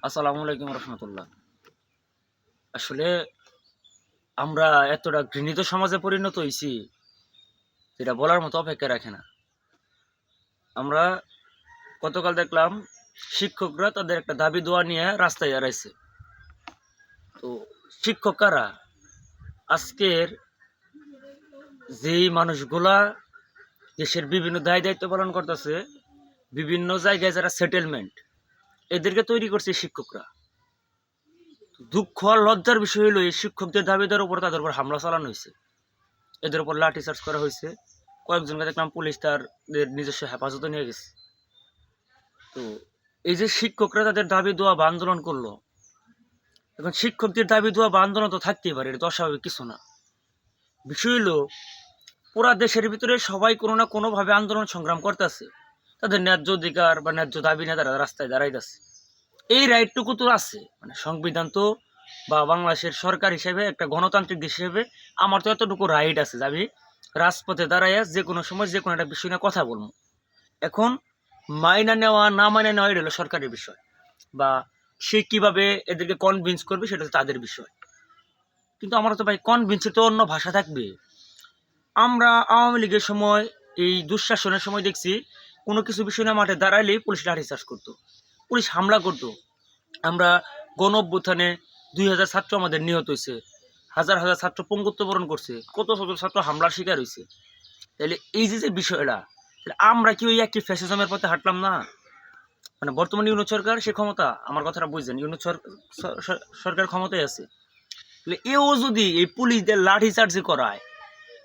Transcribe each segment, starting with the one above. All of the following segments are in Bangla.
আসসালামু আলাইকুম রহমতুল্লাহ। আসলে আমরা এতটা ঘৃণিত সমাজে পরিণত হয়েছি, যেটা বলার মতো অপেক্ষা রাখে না। আমরা গতকাল দেখলাম শিক্ষকরা তাদের একটা দাবি দোয়া নিয়ে রাস্তায় দাঁড়াইছে। তো শিক্ষক কারা? আজকের যেই মানুষগুলা দেশের বিভিন্ন দায় দায়িত্ব পালন করতেছে, বিভিন্ন জায়গায় যারা সেটেলমেন্ট, এদেরকে তৈরি করছে শিক্ষকরা। দুঃখ আর লজ্জার বিষয় হলো এই শিক্ষকদের দাবিদার উপর তাদের উপর হামলা চালানো হয়েছে, এদের উপর লাঠি চার্জ করা হয়েছে। কয়েকজনকে দেখলাম পুলিশ তাদের নিজস্ব হেফাজতে নিয়ে গেছে। তো এই যে শিক্ষকরা তাদের দাবি দোয়া বা আন্দোলন করলো, এখন শিক্ষকদের দাবি দোয়া বা আন্দোলন তো থাকতেই পারে, এটা তো অস্বাভাবিক কিছু না। বিষয় হলো পুরা দেশের ভিতরে সবাই কোনো না কোনোভাবে আন্দোলন সংগ্রাম করতেছে, তাদের ন্যায্য অধিকার বা ন্যায্য দাবি নিয়ে তারা রাস্তায় দাঁড়াইতেছে। এই রাইটটুকু তো আছে, মানে সংবিধান তো বা বাংলাদেশের সরকার হিসেবে একটা গণতান্ত্রিক দেশ হিসেবে আমার তো এতটুকু রাইট আছে যে আমি রাজপথে দাঁড়াইয়া যে কোনো সময় যে কোনো একটা বিষয় নিয়ে কথা বলবো। এখন মাইনা নেওয়া না মাইনা নেওয়া এটা হলো সরকারের বিষয়, বা সে কিভাবে এদেরকে কনভিন্স করবে সেটা তো তাদের বিষয়। কিন্তু আমরা তো ভাই কনভিন্সের তো অন্য ভাষা থাকবে। আমরা আওয়ামী লীগের সময় এই দুঃশাসনের সময় দেখছি কোনো কিছু বিষয় নিয়ে মাঠে দাঁড়াইলেই পুলিশ লাঠিচার্জ করতো, পুলিশ হামলা করতো। আমরা গণ অভ্যুত্থানে 2000 ছাত্র আমাদের নিহত হয়েছে, হাজার হাজার ছাত্র পঙ্গুত্ব বরণ করছে, কত শত ছাত্র হামলার শিকার হয়েছে। তাহলে এই যে বিষয়টা, তাহলে আমরা কি ওই একটি ফ্যাসিজমের পথে হাঁটলাম না? মানে বর্তমান ইউনুস সরকার সে ক্ষমতা, আমার কথাটা বুঝছেন, ইউনুস সরকার ক্ষমতায় আছে। তাহলে এও যদি এই পুলিশদের লাঠি চার্জ করায়,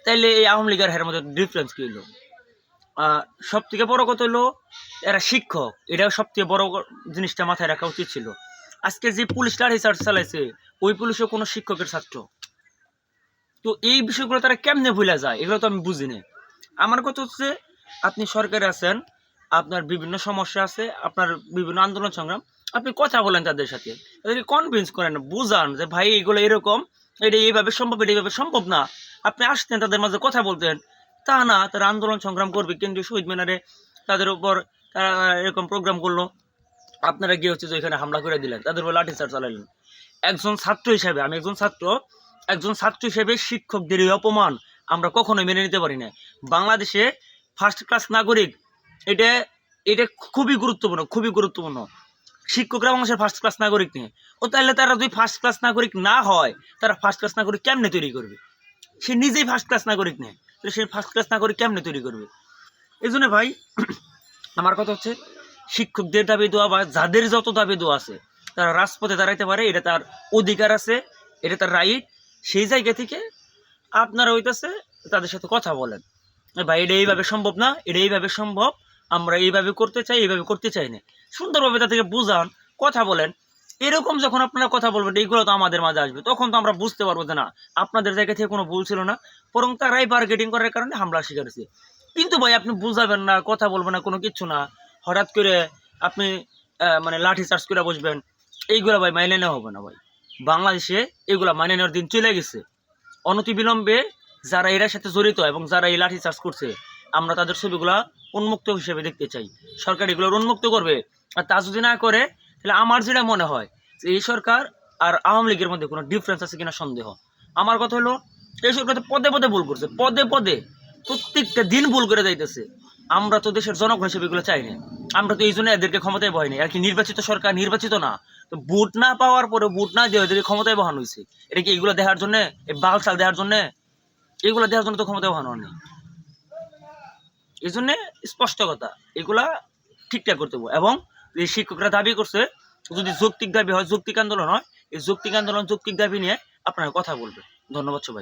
তাইলে এই আওয়ামী লীগের হের মধ্যে ডিফারেন্স কি হলো? সব থেকে বড় কথা হলো এরা শিক্ষক, এটাও সব থেকে বড় জিনিসটা মাথায় রাখা উচিত ছিল। আজকে যে পুলিশ লাঠি চার্জ চালাইছে, ওই পুলিশও কোনো শিক্ষকের ছাত্র। তো এই বিষয়গুলো তারা কেমনে ভুলে যায়, এগুলো তো আমি বুঝি না। আমার কথা হচ্ছে, আপনি সরকারে আছেন, আপনার বিভিন্ন সমস্যা আছে, আপনার বিভিন্ন আন্দোলন সংগ্রাম, আপনি কথা বলেন তাদের সাথে, তাদেরকে কনভিন্স করেন, বুঝান যে ভাই এগুলো এরকম, এটা এইভাবে সম্ভব, এটা এইভাবে সম্ভব না। আপনি আসতেন তাদের মাঝে কথা বলতেন। তা না, তারা আন্দোলন সংগ্রাম করবে, কেন্দ্রীয় শহীদ মিনারে তাদের উপর তারা এরকম প্রোগ্রাম করলো, আপনারা গিয়ে হচ্ছে যে এখানে হামলা করে দিলেন, তাদের উপর লাঠিচার্জ চালালেন। একজন ছাত্র হিসেবে, আমি একজন ছাত্র হিসেবে শিক্ষকদের এই অপমান আমরা কখনোই মেনে নিতে পারি না। বাংলাদেশে ফার্স্ট ক্লাস নাগরিক, এটা এটা খুবই গুরুত্বপূর্ণ, খুবই গুরুত্বপূর্ণ। শিক্ষকরা বাংলাদেশের ফার্স্ট ক্লাস নাগরিক নিয়ে, ও তাহলে তারা যদি ফার্স্ট ক্লাস নাগরিক না হয়, তারা ফার্স্ট ক্লাস নাগরিক কেমনে তৈরি করবে? সে নিজেই ফার্স্ট ক্লাস নাগরিক নেই, তাহলে সে ফার্স্ট ক্লাস নাগরিক কেমনে তৈরি করবে? এই জন্য ভাই, আমার কথা হচ্ছে, শিক্ষকদের দাবি দেওয়া বা যাদের যত দাবি দেওয়া আছে, তারা রাজপথে দাঁড়াইতে পারে, এটা তার অধিকার আছে, এটা তার রাইট। সেই জায়গা থেকে আপনারা হইতেছে তাদের সাথে কথা বলেন, ভাই এটা এইভাবে সম্ভব না, এটা এইভাবে সম্ভব, আমরা এইভাবে করতে চাই, এইভাবে করতে চাই না। সুন্দরভাবে তাদেরকে বুঝান, কথা বলেন। এরকম যখন আপনারা কথা বলবেন, এইগুলো তো আমাদের মাঝে আসবে, তখন তো আমরা বুঝতে পারবো যে না, আপনাদের জায়গা থেকে কোনো ভুল ছিল না, বরং তারাই বার্গেটিং করার কারণে হামলার শিকার হয়েছে। কিন্তু ভাই আপনি বুঝাবেন না, কথা বলবেন না, কোনো কিচ্ছু না, হঠাৎ করে আপনি মানে লাঠি চার্জ করে বসবেন, এইগুলা ভাই মাইনে নেওয়া হবে না ভাই। বাংলাদেশে এগুলা মাইনে নেওয়ার দিন চলে গেছে। অনতিবিলম্বে যারা এর সাথে জড়িত এবং যারা এই লাঠি চার্জ করছে, আমরা তাদের ছবিগুলা উন্মুক্ত হিসেবে দেখতে চাই। সরকার এগুলোর উন্মুক্ত করবে, আর তা যদি না করে, তাহলে আমার যেটা মনে হয় যে এই সরকার আর আওয়ামী লীগের মধ্যে কোনো ডিফারেন্স আছে কিনা সন্দেহ। আমার কথা হলো, এই সরকার তো পদে পদে ভুল করছে, পদে পদে প্রত্যেকটা দিন ভুল করে যাইতেছে। আমরা তো দেশের জনগণ হিসেবে এগুলো চাই না। আমরা তো এই জন্য এদেরকে ক্ষমতায় বহাই নাই, আর কি নির্বাচিত সরকার, নির্বাচিত না তো, ভোট না পাওয়ার পরে, ভোট না দিয়ে এদেরকে ক্ষমতায় বহানো হয়েছে। এটা কি এগুলো দেখার জন্য, এই বাল চাল দেওয়ার জন্য? এগুলো দেওয়ার জন্য তো ক্ষমতায় বহানো নেই। এই জন্য স্পষ্ট কথা, এগুলা ঠিকঠাক করতে হবে। এবং এই শিক্ষকরা দাবি করছে, যদি যৌক্তিক দাবি হয়, যৌক্তিক আন্দোলন হয়, এই যৌক্তিক আন্দোলন, যৌক্তিক দাবি নিয়ে আপনারা কথা বলবেন। ধন্যবাদ সবাই।